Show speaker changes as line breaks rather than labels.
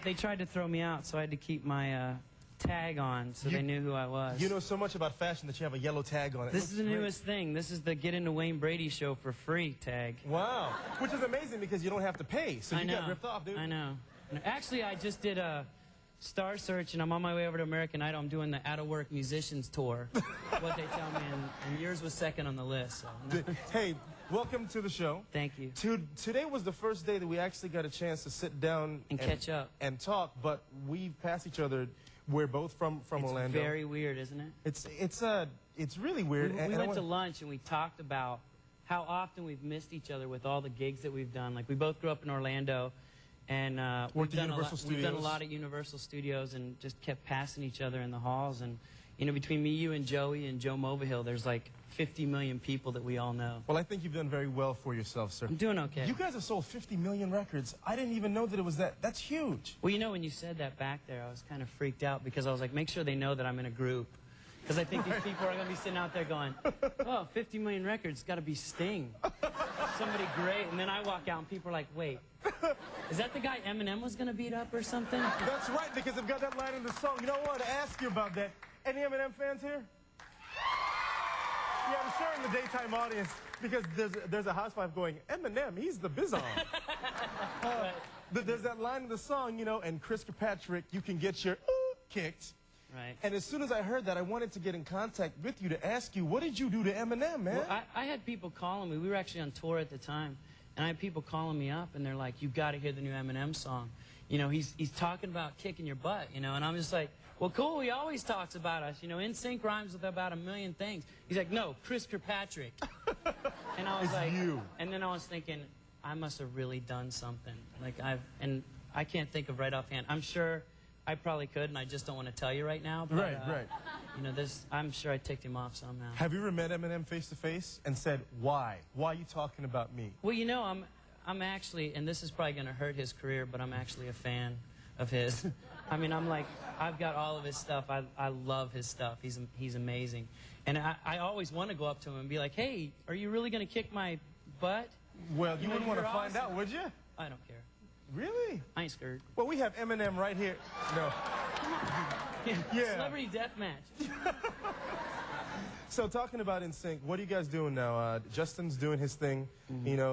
They tried to throw me out, so I had to keep my tag on so they knew who I was.
You know so much about fashion that you have a yellow tag on it.
This is the newest thing. This is the Get Into Wayne Brady show for free tag.
Wow. Which is amazing because you don't have to pay, so you got ripped off, dude.
I know. Actually, I just did a Star Search, and I'm on my way over to American Idol. I'm doing the Out of Work Musicians Tour, what they tell me, and yours was second on the list. So.
Hey, welcome to the show.
Thank you.
Today was the first day that we actually got a chance to sit down
and catch up
and talk, but we passed each other. We're both from Orlando.
It's very weird, isn't it?
It's really weird.
We went to lunch and we talked about how often we've missed each other with all the gigs that we've done. Like, we both grew up in Orlando, and we've done a lot at Universal Studios, and just kept passing each other in the halls. And you know, between me, you, and Joey, and Joe Movahill, there's like 50 million people that we all know.
Well, I think you've done very well for yourself, sir.
I'm doing okay.
You guys have sold 50 million records. I didn't even know that it was that. That's huge.
Well, you know, when you said that back there, I was kind of freaked out because I was like, make sure they know that I'm in a group. Because I think these people are going to be sitting out there going, oh, 50 million records, got to be Sting. Somebody great. And then I walk out and people are like, wait, is that the guy Eminem was going to beat up or something?
That's right, because I've got that line in the song. You know what? I wanted to ask you about that. Any Eminem fans here? Yeah, I'm sure in the daytime audience, because there's a housewife going, Eminem, he's the bizarre. There's that line in the song, you know, and Kirkpatrick, you can get your kicked.
Right.
And as soon as I heard that, I wanted to get in contact with you to ask you, what did you do to Eminem, man?
Well, I had people calling me. We were actually on tour at the time, and I had people calling me up, and they're like, you got to hear the new Eminem song. You know, he's talking about kicking your butt, you know, and I'm just like, well, cool, he always talks about us. You know, NSYNC rhymes with about 1 million things. He's like, no, Kirkpatrick. And I was and then I was thinking, I must have really done something. Like, and I can't think of right offhand. I'm sure I probably could, and I just don't want to tell you right now. But,
right.
You know, I'm sure I ticked him off somehow.
Have you ever met Eminem face to face and said, why? Why are you talking about me?
Well, you know, I'm actually, and this is probably going to hurt his career, but I'm actually a fan of his. I mean, I'm like, I've got all of his stuff. I love his stuff. He's amazing. And I always want to go up to him and be like, hey, are you really going to kick my butt?
Well, you wouldn't want to find out, would you?
I don't care.
Really?
I ain't scared.
Well, we have Eminem right here. No.
Yeah. Celebrity Deathmatch.
So talking about NSYNC, what are you guys doing now? Justin's doing his thing, you know.